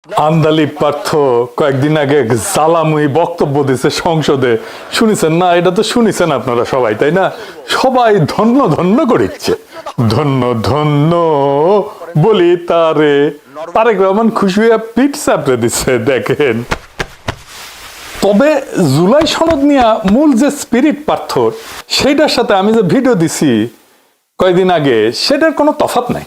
আন্দালিব পার্থ কয়েকদিন আগে জ্বালাময়ী বক্তব্য দিছে সংসদে, শুনেছেন না? এটা তো শুনেছেন আপনারা সবাই, তাই না? সবাই ধন্য ধন্য করিচ্ছে, ধন্য ধন্য বলি তারে। তারেক রহমান খুশি হয়ে পিঠ চাপড়ে দিচ্ছে, দেখেন। তবে জুলাই সনদ নিয়ে মূল যে স্পিরিট পার্থর, সেইটার সাথে আমি যে ভিডিও দিছি কয়েকদিন আগে, সেটার কোনো তফাৎ নাই।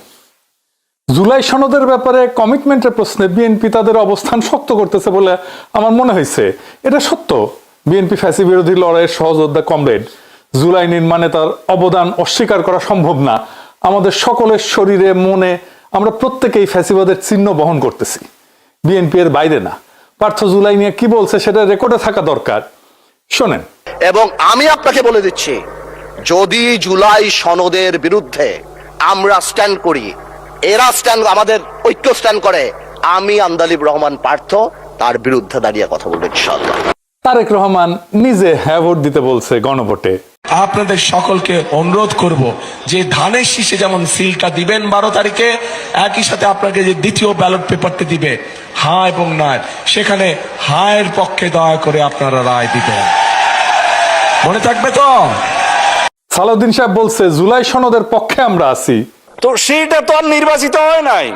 জুলাই সনদের ব্যাপারে কমিটমেন্টের প্রশ্নে বিএনপি তাদের অবস্থান শক্ত করতেছে বলে আমার মনে হয়েছে। এটা সত্য, বিএনপি ফ্যাসি বিরোধী লড়াইয়ের সহযোদ্ধা কমরেড। জুলাই নির্মাণে তার অবদান অস্বীকার করা সম্ভব না। আমাদের সকলের শরীরে মনে আমরা প্রত্যেকেই ফ্যাসিবাদের চিহ্ন বহন করতেছি, বিএনপি এর বাইরে না। পার্থ জুলাই নিয়ে কি বলছে সেটা রেকর্ডে থাকা দরকার, শোনেন। এবং আমি আপনাকে বলে দিচ্ছি, যদি জুলাই সনদের বিরুদ্ধে আমরা স্ট্যান্ড করি, এরা স্ট্যান্ড, আমাদের ঐক্য স্ট্যান্ড করে, আমি আন্দালিব রহমান পার্থ তার বিরুদ্ধে দাঁড়িয়ে কথা বলবো ইনশাআল্লাহ। তারেক রহমান নিজে হ্যাঁ ভোট দিতে বলছে গণভোটে। আপনাদের সকলকে অনুরোধ করব যে ধানের শীষে যেমন সিলটা দিবেন 12 তারিখে, একই সাথে আপনাকে যে দ্বিতীয় ব্যালট পেপারটি দিবে হ্যাঁ এবং না, সেখানে হায়ের পক্ষে দয়া করে আপনারা রায় দিবেন, মনে থাকবে তো? সালাউদ্দিন সাহেব বলছে জুলাই সনদের পক্ষে আমরা আছি। তো সেটা তো আর নির্বাচিত হয় নাই,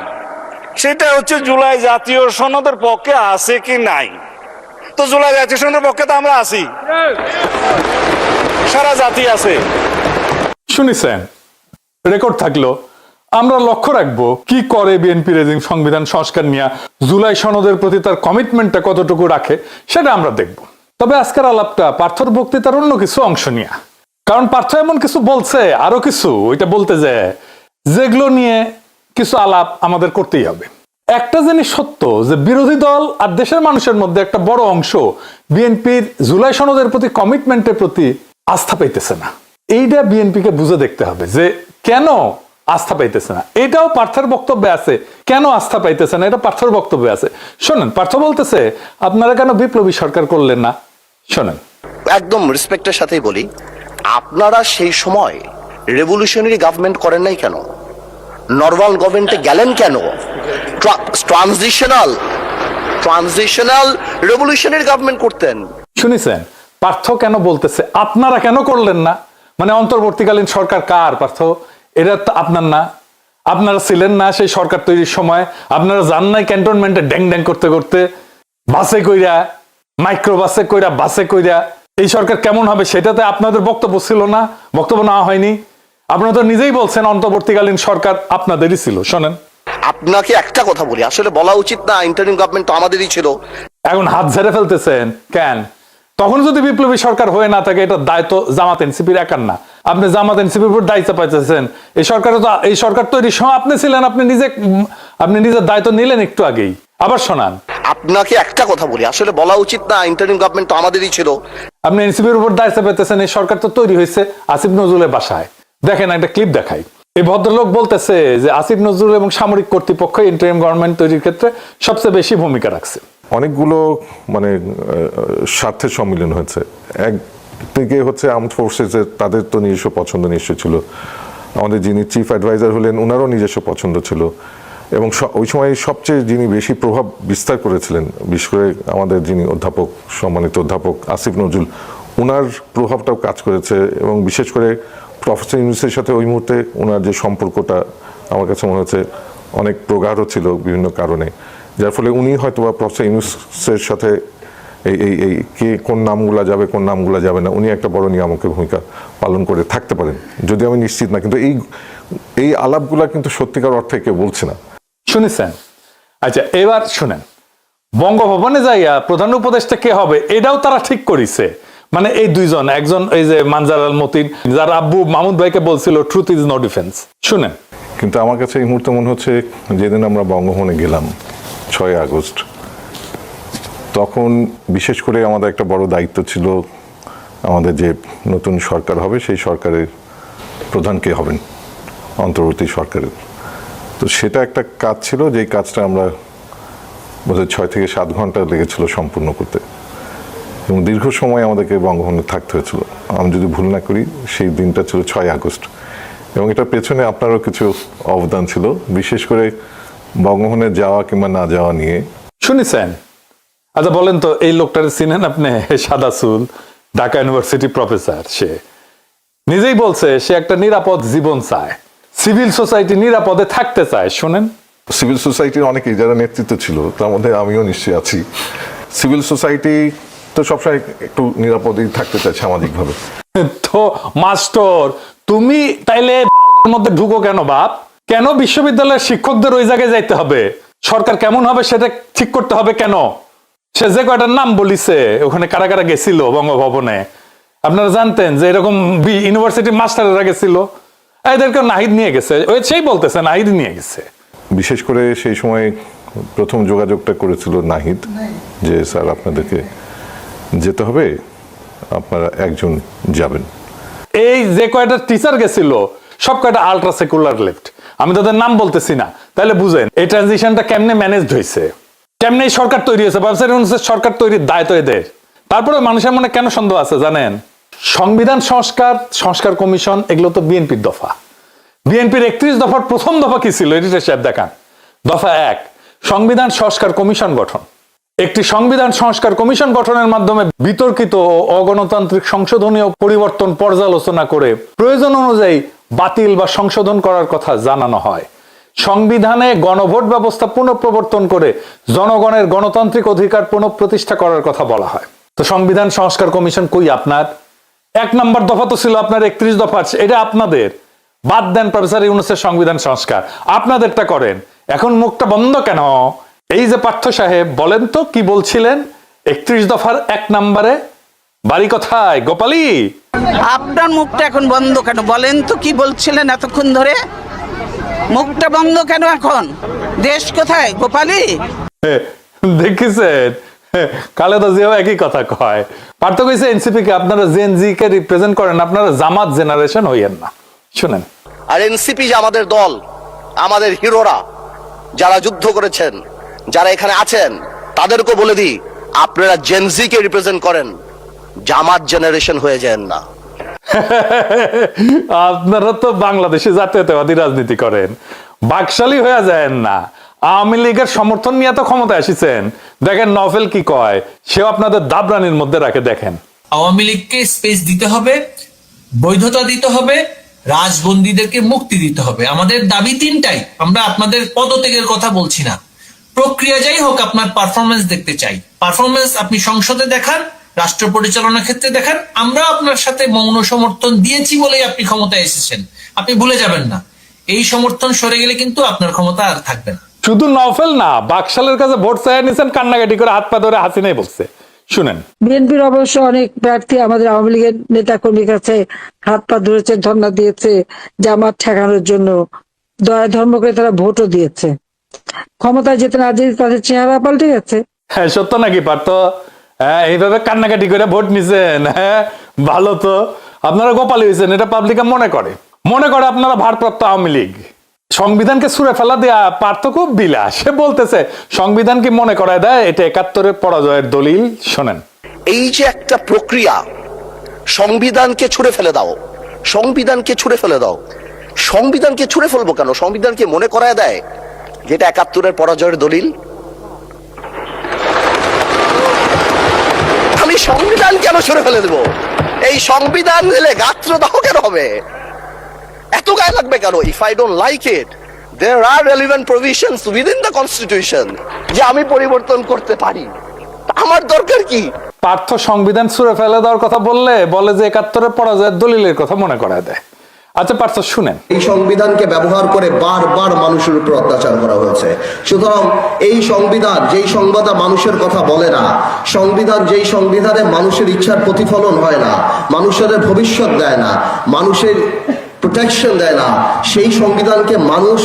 সেটা হচ্ছে জুলাই জাতীয় সনদের পক্ষে আছে কি নাই। তো জুলাই জাতীয় সনদের পক্ষে তো আমরা আছি, সারা জাতি আছে। শুনেছেন, রেকর্ড থাকলো। আমরা লক্ষ্য রাখবো কি করে বিএনপি রেজিং সংবিধান সংস্কার নিয়ে, জুলাই সনদের প্রতি তার কমিটমেন্টটা কতটুকু রাখে, সেটা আমরা দেখব। তবে আজকের আলাপটা পার্থর বক্তৃতার অন্য কিছু অংশ নিয়ে, কারণ পার্থ এমন কিছু বলছে, আরো কিছু ওইটা বলতে যায়, যেগুলো নিয়ে কিছু আলাপ আমাদের করতেই হবে। একটা জিনিস সত্য যে বিরোধী দল আর দেশের মানুষের মধ্যে একটা বড় অংশ বিএনপির জুলাই সনদের প্রতি কমিটমেন্টের প্রতি আস্থা পাইতেছে না। এইটা বিএনপিকে বুঝে দেখতে হবে যে কেন আস্থা পাইতেছে না। এটাও পার্থের বক্তব্যে আছে, কেন আস্থা পাইতেছে না এটা পার্থের বক্তব্যে আছে। শোনেন, পার্থ বলতেছে আপনারা কেন বিপ্লবী সরকার করলেন না। শোনেন, একদম রেসপেক্টের সাথেই বলি, আপনারা সেই সময় রেভলিউশনারি গভর্নমেন্ট করেন নাই কেন? নর্মাল গভর্নমেন্টে গেলেন কেন? ট্রানজিশনাল রেভলিউশনারি গভর্নমেন্ট করতেন। শুনেছেন পার্থ কেন বলতেছে আপনারা কেন করলেন না? মানে অন্তর্বর্তীকালীন সরকার কার পার্থ? এটা তো আপনার না, আপনারা ছিলেন না সেই সরকার তৈরির সময়। আপনারা যান নাই ক্যান্টনমেন্টে ড্যাং ড্যাং করতে করতে, বাসে কইরা, মাইক্রো বাসে কইরা, বাসে কইরা। এই সরকার কেমন হবে সেটাতে আপনাদের বক্তব্য ছিল না, বক্তব্য নেওয়া হয়নি। আপনারা তো নিজেই বলছেন অন্তর্বর্তীকালীন সরকার আপনাদেরই ছিল। শোনেন, আপনাকে একটা কথা বলি, আসলে বলা উচিত না, ইন্টারিম গভর্নমেন্ট তো আমাদেরই ছিল। এখন হাত ঝেড়ে ফেলতেছেন কেন? তখন যদি বিপ্লবী সরকার হয়ে না থাকে, এটা দায়িত্ব জামাত এনসিপির একার না। আপনি জামাত এনসিপির উপর দায়িত্ব পাইতেছেন। এই সরকারে তো, এই সরকার তৈরির সময় আপনি ছিলেন, আপনি নিজের দায়িত্ব নিলেন একটু আগেই। আবার শোনান, আপনাকে একটা কথা বলি, আসলে বলা উচিত না, ইন্টারিম গভর্নমেন্ট তো আমাদেরই ছিল। আপনি এনসিপির উপর দায়িত্ব পাইতেছেন। এই সরকার তো তৈরি হয়েছে আসিফ নজরুলের বাসায়। দেখেন একটা ক্লিপ দেখাই। এই ভদ্রলোক বলতেছে যে আসিফ নজরুল এবং সামরিক কর্তৃপক্ষ ইন্টারিম গভর্নমেন্ট তৈরির ক্ষেত্রে সবচেয়ে বেশি ভূমিকা রাখছে। অনেকগুলো স্বার্থের সম্মিলন হয়েছে। একদিকে হচ্ছে আর্মড ফোর্সেসের, তাদের তো নিজস্ব পছন্দ নিশ্চয় ছিল। আমাদের যিনি চিফ অ্যাডভাইজার হলেন, ওনারও নিজস্ব পছন্দ ছিল। এবং ওই সময় সবচেয়ে যিনি বেশি প্রভাব বিস্তার করেছিলেন, বিশেষ করে আমাদের যিনি অধ্যাপক, সম্মানিত অধ্যাপক আসিফ নজরুল, ওনার প্রভাবটাও কাজ করেছে। এবং বিশেষ করে প্রফেসর ইউনূসের সাথে ওই মুহূর্তে ওনার যে সম্পর্কটা আমার কাছে মনে হচ্ছে অনেক প্রগাঢ় ছিল বিভিন্ন কারণে, যার ফলে উনি হয়তো বা প্রফেসর ইউনূসের সাথে এই কে কোন নামগুলা যাবে কোন নামগুলা যাবে না, উনি একটা বড় নিয়ামকের ভূমিকা পালন করে থাকতে পারেন, যদি আমি নিশ্চিত না। কিন্তু এই আলাপগুলা কিন্তু সত্যিকার অর্থে কেউ বলছে না। শুনেছেন? আচ্ছা, এবার শুনেন, বঙ্গভবনে যাইয়া প্রধান উপদেষ্টা কে হবে এটাও তারা ঠিক করেছে। মানে এই দুইজন, একজন এই যে মানজার আল মতিন, যার আব্বু মাহমুদ ভাইকে বলছিল ট্রুথ ইজ নো ডিফেন্স। শুনেন, কিন্তু আমার কাছে এই মুহূর্তে মনে হচ্ছে যেদিন আমরা বঙ্গভবনে গেলাম 6 আগস্ট, তখন বিশেষ করে আমাদের একটা বড় দায়িত্ব ছিল, আমাদের যে নতুন সরকার হবে সেই সরকারের প্রধান কে হবেন, অন্তর্বর্তী সরকারের। তো সেটা একটা কাজ ছিল, যেই কাজটা আমরা বোধহয় 6 থেকে 7 ঘন্টা লেগেছিল সম্পূর্ণ করতে। এবং দীর্ঘ সময় আমাদেরকে বঙ্গভবনে থাকতে হয়েছিল। আমি যদি ভুল না করি সেই দিনটা ছিল 6 আগস্ট। এবং এটার পেছনে আপনারও কিছু অবদান ছিল, বিশেষ করে বঙ্গভবনে যাওয়া কিংবা না যাওয়া নিয়ে। শুনেছেন? আচ্ছা বলেন তো, এই লোকটার চিনেন আপনি? সাদা চুল, ঢাকা ইউনিভার্সিটি প্রফেসর। সে নিজেই বলছে সে একটা নিরাপদ জীবন চায়, সিভিল সোসাইটি নিরাপদে থাকতে চায়। শোনেন, সিভিল সোসাইটির অনেকেই যারা নেতৃত্ব ছিল, তার মধ্যে আমিও নিশ্চয়ই আছি। সিভিল সোসাইটি তো সবসময় একটু নিরাপদেই থাকতে চায় সামাজিকভাবে। তো মাস্টার তুমি তাইলে মধ্যে ঢুকো কেন বাপ? কেন বিশ্ববিদ্যালয়ের শিক্ষকদের ওই জায়গায় যাইতে হবে? সরকার কেমন হবে সেটা ঠিক করতে হবে কেন? সে যে কয়টার নাম বলিছে, ওখানে কারা কারা গেছিল বঙ্গভবনে, আপনারা জানতেন যে এরকম ইউনিভার্সিটি মাস্টাররা গেছিল? এদেরকে নাহিদ নিয়ে গেছে, ওই সেই বলতেছে নাহিদ নিয়ে গেছে। বিশেষ করে সেই সময় প্রথম যোগাযোগটা করেছিল নাহিদ, যে স্যার আপনাদেরকে যেতে হবে, আপনারা একজন যাবেন। এই যে কয়টা টিচার গেছিল সব কয়টা আলট্রা সেকুলার লেফট, আমি তাদের নাম বলতেছি না, তাহলে বুঝেন এই ট্রানজিশনটা কেমনে ম্যানেজড হয়েছে, কেমনে এই সরকার তৈরি হয়েছে। সরকার তৈরির দায় তো এদের। তারপরে মানুষের মনে কেন সন্দেহ আছে জানেন? সংবিধান সংস্কার কমিশন এগুলো তো বিএনপির দফা। বিএনপির 31 দফার প্রথম দফা কি ছিল? এডিটর সাহেব দেখান। দফা 1, সংবিধান সংস্কার কমিশন গঠন। একটি সংবিধান সংস্কার কমিশন গঠনের মাধ্যমে বিতর্কিত ও অগণতান্ত্রিক সংশোধনীয় পরিবর্তন পর্যালোচনা করে প্রয়োজন অনুযায়ী বাতিল বা সংশোধন করার কথা জানানো হয়। সংবিধানে গণভোট ব্যবস্থা পুনঃপ্রবর্তন করে জনগণের গণতান্ত্রিক অধিকার পুনঃপ্রতিষ্ঠা করার কথা বলা হয়। তো সংবিধান সংস্কার কমিশন কই আপনার? 1 নম্বর দফা তো ছিল আপনার 31 দফা, এটা আপনাদের। বাদ দেন প্রফেসর ইউনূসের সংবিধান সংস্কার, আপনাদেরটা করেন। এখন মুখটা বন্ধ কেন? এই যে পার্থ সাহেব, বলেন তো কি বলছিলেন 31 দফার 1 নম্বরে? বাড়ি কোথায় গোপালী? আপনার মুখটা এখন বন্ধ কেন? বলেন তো কি বলছিলেন এতক্ষণ ধরে? মুখটা বন্ধ কেন এখন? দেশ কোথায় গোপালী? দেখেছেন, খালেদা জিয়াও একই কথা কয়। পার্থ কইছে এনসিপি কে আপনারা জেনজি কে রিপ্রেজেন্ট করেন, আপনারা জামাত জেনারেশন হইয়েন না। শুনেন, আর এনসিপি যে আমাদের দল, আমাদের হিরোরা যারা যুদ্ধ করেছেন, যারা এখানে আছেন, তাদেরকে বলে দিই আপনারা জেনজি কে রিপ্রেজেন্ট করেন, জামাত জেনারেশন হয়ে যান না। আপনারা তো বাংলাদেশে জাতীয়তাবাদী রাজনীতি করেন, বাকশালী হয়ে যায় না। আওয়ামী লীগের সমর্থন নিয়ে তো ক্ষমতায় আসিছেন। দেখেন নভেল কি কয়, সেও আপনাদের দাবরানির মধ্যে রাখে। দেখেন, আওয়ামী লীগকে স্পেস দিতে হবে, বৈধতা দিতে হবে, রাজবন্দীদেরকে মুক্তি দিতে হবে। আমাদের দাবি 3টাই। আমরা আপনাদের পদত্যাগের কথা বলছি না। প্রক্রিয়া যাই হোক, আপনার পারফরমেন্স দেখতে চাই। পারফরমেন্স আপনি সংসদে দেখান, রাষ্ট্র পরিচালনার ক্ষেত্রে দেখান। আমরা আপনার সাথে মৌন সমর্থন দিয়েছি বলেই আপনি ক্ষমতায় এসেছেন। আপনি ভুলে যাবেন না, এই সমর্থন সরে গেলে কিন্তু আপনার ক্ষমতা আর থাকবে না। শুধু নভেল না, বাকশালের কাছে ভোট চাইয়া নিছেন, কান্নাকাটি করে হাত পা ধরে হাসিনাই বলছে। শুনেন, বিএনপির অবশ্য অনেক প্রার্থী আমাদের আওয়ামী লীগের নেতা কর্মীর কাছে হাত পা ধরেছে, ধর্ণা দিয়েছে জামাত ঠেকানোর জন্য, দয়া ধর্ম করে তারা ভোটও দিয়েছে। ক্ষমতায় যেতে না যেতে তাদের চেহারা পাল্টে গেছে। হ্যাঁ সত্য নাকি পার্থ? হ্যাঁ, এইভাবে কান্নাকাটি করে ভোট নিছেন? হ্যাঁ ভালো তো, আপনারা গোপালী হয়েছেন, এটা পাবলিক মনে করে আপনারা ভারপ্রাপ্ত আওয়ামী লীগ। সংবিধানকে ছুঁড়ে ফেলা দেয়া পার্থ খুব বিলাস। সে বলতেছে সংবিধান কি মনে করায় দেয় এটা 71-এর পরাজয়ের দলিল। শোনেন, এই যে একটা প্রক্রিয়া, সংবিধানকে ছুঁড়ে ফেলে দাও, সংবিধানকে ছুঁড়ে ফেলে দাও। সংবিধানকে ছুঁড়ে ফেলবো কেন? সংবিধানকে মনে করায় দেয় যেটা 71-এর পরাজয়ের দলিল। আমি সংবিধান কেন ছুঁড়ে ফেলে দেবো? এই সংবিধান দিলে গাত্রদাহ কেন হবে? এত গায়ে লাগবে কেন? If I don't like it, there are relevant provisions within the constitution যে আমি পরিবর্তন করতে পারি। আমার দরকার কি? পার্থ সংবিধান ছুঁড়ে ফেলে দেওয়ার কথা বলে যে 71-এর পরাজয়ের দলিলের কথা মনে করায় দেয়। আচ্ছা পার্থ শুনেন, এই সংবিধানকে ব্যবহার করে বারবার মানুষের উপর অত্যাচার করা হয়েছে। সুতরাং এই সংবিধান যেই সংবিধান মানুষের কথা বলে না, সংবিধান যেই সংবিধানে মানুষের ইচ্ছার প্রতিফলন হয় না, মানুষের ভবিষ্যৎ দেয় না, মানুষের প্রোটেকশন দেয় না, সেই সংবিধানকে মানুষ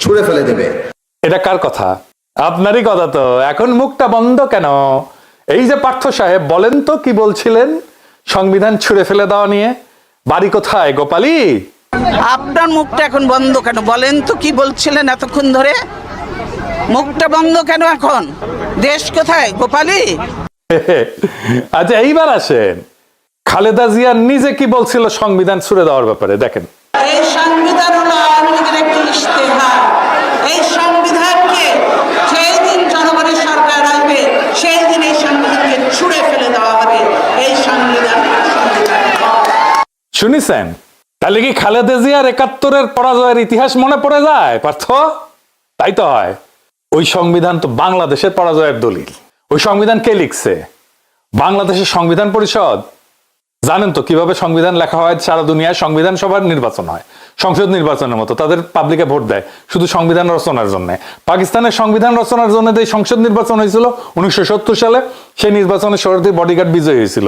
ছুঁড়ে ফেলে দেবে। এটা কার কথা? আপনারই কথা তো। এখন মুখটা বন্ধ কেন? এই যে পার্থ সাহেব, বলেন তো কি বলছিলেন সংবিধান ছুঁড়ে ফেলে দেওয়া নিয়ে? বাড়ি কোথায় গোপালী? আপনার মুখটা এখন বন্ধ কেন? বলেন তো কি বলছিলেন এতক্ষণ ধরে? মুখটা বন্ধ কেন এখন? দেশ কোথায় গোপালী? আচ্ছা এইবার আসেন, খালেদা জিয়া নিজে কি বলছিল সংবিধান ছুঁড়ে দেওয়ার ব্যাপারে। দেখেন, এই সংবিধান হলো আওয়ামী লীগের একটি ইশতেহার। এই সংবিধানকে সেই দিন জনগণের সরকার শুনেছেন? তাহলে কি খালেদা জিয়ার ৭১-এর পরাজয়ের ইতিহাস মনে পড়ে যায় পার্থ? তাই তো হয়। ওই সংবিধান তো বাংলাদেশের পরাজয়ের দলিল। ওই সংবিধান কে লিখছে? বাংলাদেশের সংবিধান পরিষদ। জানেন তো কিভাবে সংবিধান লেখা হয়? সারা দুনিয়ায় সংবিধান সভার নির্বাচন হয়, সংসদ নির্বাচনের মতো। তাদের পাবলিকে ভোট দেয় শুধু সংবিধান রচনার জন্য। পাকিস্তানের সংবিধান রচনার জন্য যে সংসদ নির্বাচন হয়েছিল 1970 সালে, সেই নির্বাচনে শরীয়তের বডিগার্ড বিজয়ী হয়েছিল।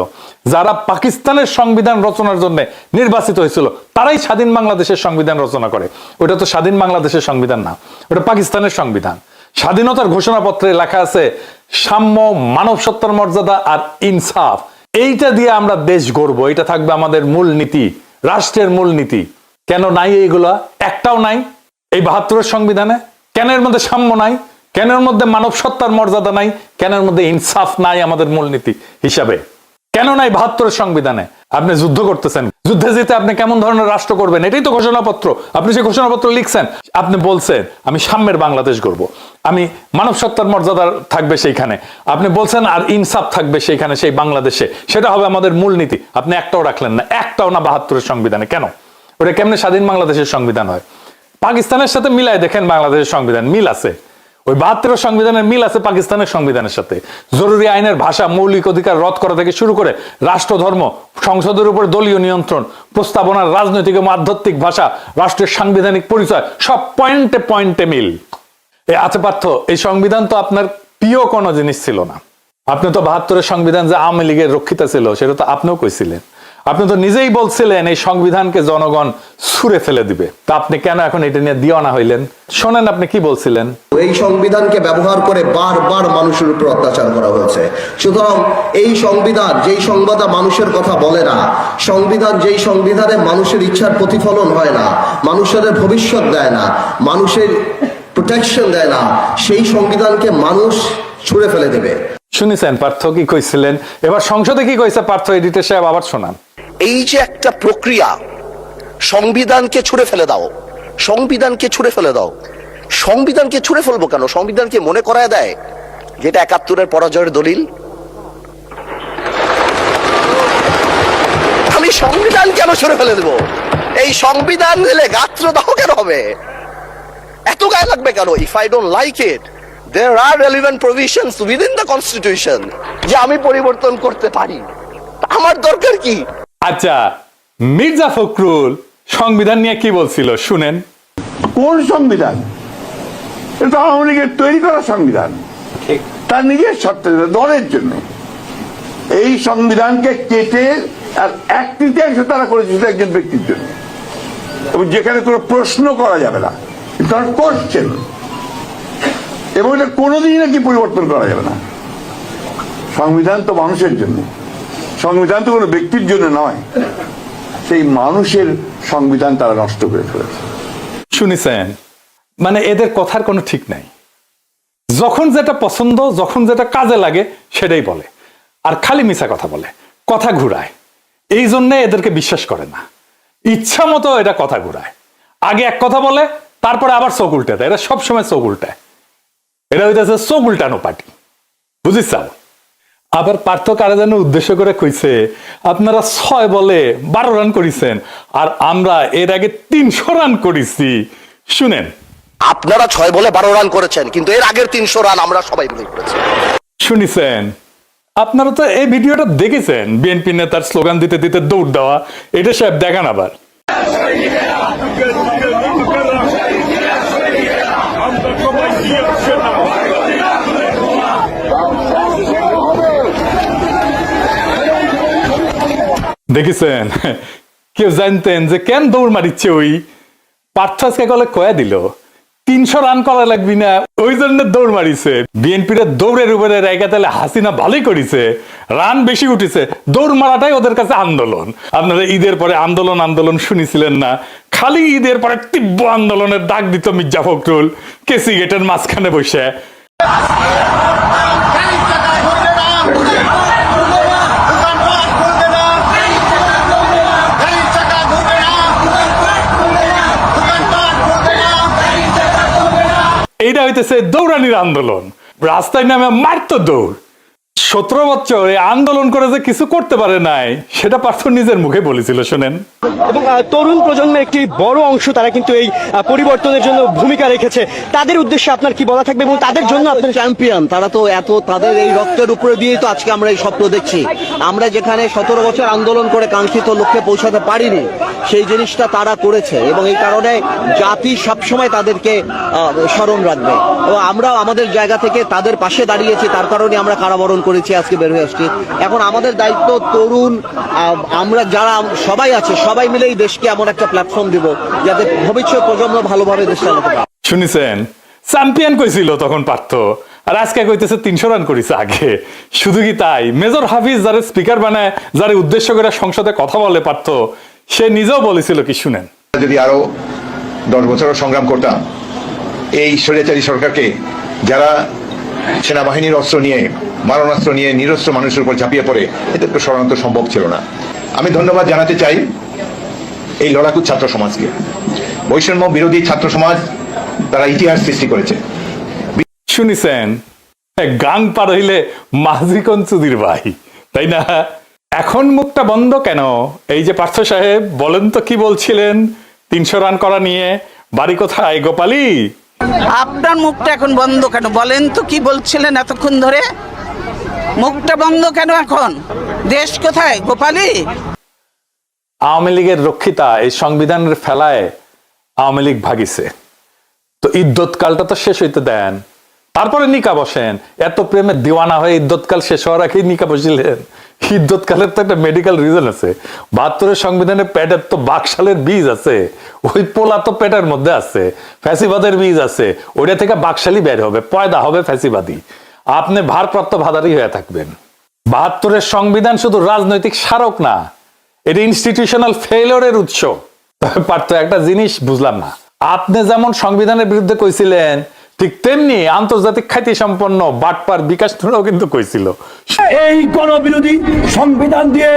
যারা পাকিস্তানের সংবিধান রচনার জন্য নির্বাচিত হয়েছিল তারাই স্বাধীন বাংলাদেশের সংবিধান রচনা করে। ওটা তো স্বাধীন বাংলাদেশের সংবিধান না, ওটা পাকিস্তানের সংবিধান। স্বাধীনতার ঘোষণাপত্রে লেখা আছে সাম্য, মানব সত্তার মর্যাদা আর ইনসাফ। এইটা দিয়ে আমরা দেশ গড়বো, এটা থাকবে আমাদের মূল নীতি, রাষ্ট্রের মূল নীতি। কেন নাই এইগুলা? একটাও নাই এই ৭২-এর সংবিধানে। কেন এর মধ্যে সাম্য নাই? কেন এর মধ্যে মানব সত্তার মর্যাদা নাই? কেন এর মধ্যে ইনসাফ নাই আমাদের মূলনীতি হিসাবে? কেন নাই ৭২-এর সংবিধানে? আপনি যুদ্ধ করতেছেন, যুদ্ধে যেতে আপনি কেমন ধরনের রাষ্ট্র করবেন এটাই তো ঘোষণাপত্র। আপনি সেই ঘোষণাপত্র লিখছেন, আপনি বলছেন আমি সাম্যের বাংলাদেশ গড়ব, আমি মানব সত্তার মর্যাদা থাকবে সেইখানে, আপনি বলছেন আর ইনসাফ থাকবে সেইখানে, সেই বাংলাদেশে, সেটা হবে আমাদের মূলনীতি। আপনি একটাও রাখলেন না, একটাও না ৭২-এর সংবিধানে। কেন? ওটা কেমনে স্বাধীন বাংলাদেশের সংবিধান হয়? পাকিস্তানের সাথে মিলাই দেখেন বাংলাদেশের সংবিধান, মিল আছে। ওই ৭২-এর সংবিধানের মিল আছে পাকিস্তানের সংবিধানের সাথে। জরুরি আইনের ভাষা, মৌলিক অধিকার রদ করা থেকে শুরু করে রাষ্ট্র ধর্ম, সংসদের উপর দলীয় নিয়ন্ত্রণ, প্রস্তাবনার রাজনৈতিক এবং আধ্যাত্মিক ভাষা, রাষ্ট্রের সাংবিধানিক পরিচয়, সব পয়েন্টে পয়েন্টে মিল। আচ্ছা পার্থ, এই সংবিধান তো আপনার প্রিয় কোনো জিনিস ছিল না। আপনি তো ৭২-এর সংবিধান যে আওয়ামী লীগের রক্ষিতা ছিল সেটা তো আপনিও কইছিলেন। আপনি তো নিজেই বলছিলেন এই সংবিধানকে জনগণ ছুঁড়ে ফেলে দিবে। তা আপনি কেন এখন এটা নিয়ে দিওয়ানা হইলেন? শোনেন আপনি কি বলছিলেন। এই সংবিধানকে ব্যবহার করে বারবার মানুষের উপর অত্যাচার করা হয়েছে। সুতরাং এই সংবিধান যেই সংবিধান মানুষের কথা বলে না, সংবিধান যেই সংবিধানে মানুষের ইচ্ছার প্রতিফলন হয় না, মানুষের ভবিষ্যৎ দেয় না, মানুষের প্রোটেকশন দেয় না, সেই সংবিধানকে মানুষ ছুঁড়ে ফেলে দেবে। শুনেছেন পার্থ কি কইছিলেন? এবার সংসদে কি কইছে পার্থ? এডিটর সাহেব আবার শোনান। এই যে একটা প্রক্রিয়া, সংবিধানকে ছুঁড়ে ফেলে দাও, সংবিধানকে ছুঁড়ে ফেলে দাও। সংবিধানকে ছুঁড়ে ফেলবো কেন? সংবিধানকে মনে করায় দেয় যেটা ৭১-এর পরাজয়ের দলিল। আমি সংবিধান কেন ছুঁড়ে ফেলে দেবো? এই সংবিধান দিলে গাত্রদাহ কেন হবে? এত গায়ে লাগবে কেন? If I don't like it, there are relevant provisions within the constitution যে আমি পরিবর্তন করতে পারি। আমার দরকার কি? আচ্ছা, মির্জা ফখরুল সংবিধান নিয়ে কি বলছিল শুনেন। কোন সংবিধান? এটা আওয়ামী লীগের তৈরি করা সংবিধান, তার নিজের স্বার্থে, দলের জন্য। এই সংবিধানকে কেটে আর 1/3 তারা করেছে একজন ব্যক্তির জন্য, এবং যেখানে কোনো প্রশ্ন করা যাবে না, তারা করছেন, এবং এটা কোনোদিনই নাকি পরিবর্তন করা যাবে না। সংবিধান তো মানুষের জন্য, সংবিধান তো কোনো ব্যক্তির জন্য নয়। সেই মানুষের সংবিধান তারা নষ্ট করে ফেলেছে। শুনেছেন? মানে এদের কথার কোনো ঠিক নাই। যখন যেটা পছন্দ, যখন যেটা কাজে লাগে সেটাই বলে, আর খালি মিছা কথা বলে, কথা ঘুরায়। এই জন্য এদেরকে বিশ্বাস করে না, ইচ্ছা মতো এটা কথা ঘুরায়। আগে এক কথা বলে, তারপরে আবার চোখ উল্টে দেয়। এরা সবসময় চোখ উল্টায়। এটা হইতেছে চোখ উল্টানো পার্টি, বুঝিস? আবার পার্থ কারা যেন উদ্দেশ্য করে কইছে আপনারা 6 বলে 12 রান করেছেন আর আমরা এর আগে 300 রান করেছি। শুনেন, আপনারা 6 বলে 12 রান করেছেন, কিন্তু এর আগের 300 রান আমরা সবাই মিলে করেছি। শুনেছেন? আপনারা তো এই ভিডিওটা দেখেছেন, বিএনপি নেতার স্লোগান দিতে দিতে দৌড় দেওয়া। এটা সাহেব দেখান আবার। দেখেছেন? কেউ জানতেন যে কেন দৌড় মারিচ্ছে? ওই পার্থ আজকে কলে কয়া দিল 300 রান করা লাগবি না, ওই জন্য দৌড় মারিছে। বিএনপির দৌড়ের উপরে রেখা তাহলে হাসিনা ভালোই করেছে, রান বেশি উঠেছে। দৌড় মারাটাই ওদের কাছে আন্দোলন। আপনারা ঈদের পরে আন্দোলন আন্দোলন শুনেছিলেন না? খালি ঈদের পরে তীব্র আন্দোলনের ডাক দিত মির্জা ফখরুল কেসি গেটের মাঝখানে বসে। এইটা হইতেছে দৌড়ানির আন্দোলন। রাস্তায় নামে মারতো দৌড়। 17 বছর এই আন্দোলন করে যে কিছু করতে পারে নাই সেটা পার্থ নিজের মুখে বলেছিল, শোনেন। এবং তরুণ প্রজন্মের একটি বড় অংশ তারা কিন্তু এই পরিবর্তনের জন্য ভূমিকা রেখেছে। তাদের উদ্দেশ্যে আপনার কি বলা থাকবে এবং তাদের জন্য আপনার চ্যাম্পিয়ন তারা তো তাদের এই রক্তের উপরে দিয়েই তো আজকে আমরা এই স্বপ্ন দেখছি। আমরা যেখানে 17 বছর আন্দোলন করে কাঙ্ক্ষিত লক্ষ্যে পৌঁছাতে পারিনি, সেই জিনিসটা তারা করেছে এবং এই কারণে জাতি সবসময় তাদেরকে স্মরণ রাখবে এবং আমরাও আমাদের জায়গা থেকে তাদের পাশে দাঁড়িয়েছি, তার কারণে আমরা কারাবরণ করেছি, আজকে বের হয়ে আসছি। এখন আমাদের দায়িত্ব তরুণ আমরা যারা সবাই আছে সবাই মিলে এই দেশকে এমন একটা প্ল্যাটফর্ম দিব যাতে ভবিষ্যৎ প্রজন্ম ভালোভাবে দেশ চালাতে পারে। শুনেছেন, চ্যাম্পিয়ন কইছিল তখন পার্থ, আর আজকে কইতেছে 300 রান করেছে আগে। শুধু কি তাই, মেজর হাফিজ যারা স্পিকার বানায়, যারা উদ্দেশ্য করে সংসদে কথা বলে পার্থ, সে নিজেও বলেছিল কি শুনেন। যদি আরো 10 বছর সংগ্রাম করতাম এই স্বৈরাচারী সরকারকে, যারা সেনাবাহিনীর অস্ত্র নিয়ে, মারণাস্ত্র নিয়ে নিরস্ত্র মানুষের উপর ঝাঁপিয়ে পড়ে, এদেরকে সরানো তো সম্ভব ছিল না। আমি ধন্যবাদ জানাতে চাই এই লড়াকু ছাত্র সমাজকে, বৈষম্য বিরোধী ছাত্র সমাজ, তারা ইতিহাস সৃষ্টি করেছে। শুনিছেন, গাং পার হইলে মাঝি কঞ্চুদির ভাই, তাই না? এখন মুখটা বন্ধ কেন? এই যে পার্থ সাহেব, বলেন তো কি বলছিলেন 300 রান করা নিয়ে? বাড়ি কোথায় গোপালী? আপনার মুখটা এখন বন্ধ কেন? বলেন তো কি বলছিলেন এতক্ষণ ধরে? মুখটা বন্ধ কেন এখন? দেশ কোথায় গোপালী? আওয়ামী লীগের রক্ষিতা এই সংবিধানের ফেলায় আওয়ামী লীগ ভাগিছে, তো ইদ্যৎকালটা তো শেষ হইতে দেন, তারপরে নিকা বসেন। এত প্রেমে দিওয়ানা হয়ে ইদ্যৎকাল শেষ হওয়ার আগেই নিকা বসিলেন? ইদ্যৎকালের তো একটা মেডিকেল রিজন আছে। 72 সংবিধানে পেটের তো বাকশালের বীজ আছে, ওই পোলা তো পেটের মধ্যে আছে, ফ্যাসিবাদের বীজ আছে, ওইটা থেকে বাকশালী বের হবে, পয়দা হবে ফ্যাসিবাদী। আপনি ভারপ্রাপ্ত ভাদারি হয়ে থাকবেন। 72 সংবিধান শুধু রাজনৈতিক স্মারক না, এটা ইনস্টিটিউশনাল ফেইলিওরের উৎস। পার্থ, একটা জিনিস বুঝলাম না, আপনি যেমন সংবিধানের বিরুদ্ধে কইছিলেন, ঠিক তেমনি আন্তর্জাতিক খ্যাতি সম্পন্ন বাটপার বিকাশ নুরাও কিন্তু কইছিল এই গণবিরোধী সংবিধান দিয়ে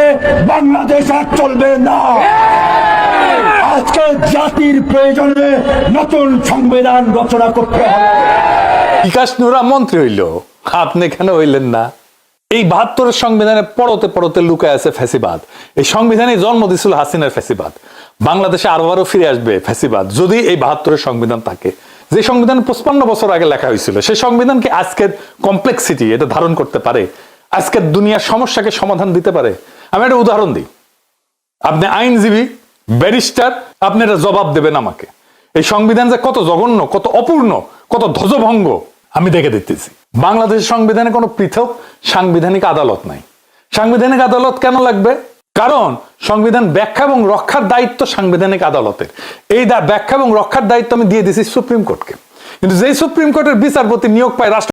বাংলাদেশ আর চলবে না। আজকে জাতির প্রয়োজনে নতুন সংবিধান রচনা করতে হবে। বিকাশ নুরা মন্ত্রী হইল, আপনি কেন হইলেন না? এই 72 সংবিধানে পড়তে পড়তে লুকায় আছে ফ্যাসিবাদ। এই সংবিধানে জন্ম দিছিল হাসিনার ফ্যাসিবাদ। বাংলাদেশে আরো ফিরে আসবে ফ্যাসিবাদ যদি এই 72 সংবিধান থাকে। যে সংবিধান 55 বছর আগে লেখা হয়েছিল, সেই সংবিধান কি আজকের কমপ্লেক্সিটি এটা ধারণ করতে পারে? আজকের দুনিয়ার সমস্যাকে সমাধান দিতে পারে? আমি একটা উদাহরণ দিই। আপনি আইনজীবী, ব্যারিস্টার, আপনি এটা জবাব দেবেন আমাকে। এই সংবিধান যে কত জঘন্য, কত অপূর্ণ, কত ধ্বজভঙ্গ আমি দেখে দিতেছি। বাংলাদেশের সংবিধানে কোনো পৃথক সাংবিধানিক আদালত নাই। সাংবিধানিক আদালত কেন লাগবে? কারণ সংবিধান ব্যাখ্যা এবং রক্ষার দায়িত্ব সাংবিধানিক আদালতের। এই ব্যাখ্যা এবং রক্ষার দায়িত্ব আমি দিয়ে দিছি সুপ্রিম কোর্টকে। কিন্তু যেই সুপ্রিম কোর্টের বিচারপতি নিয়োগ পায় রাষ্ট্র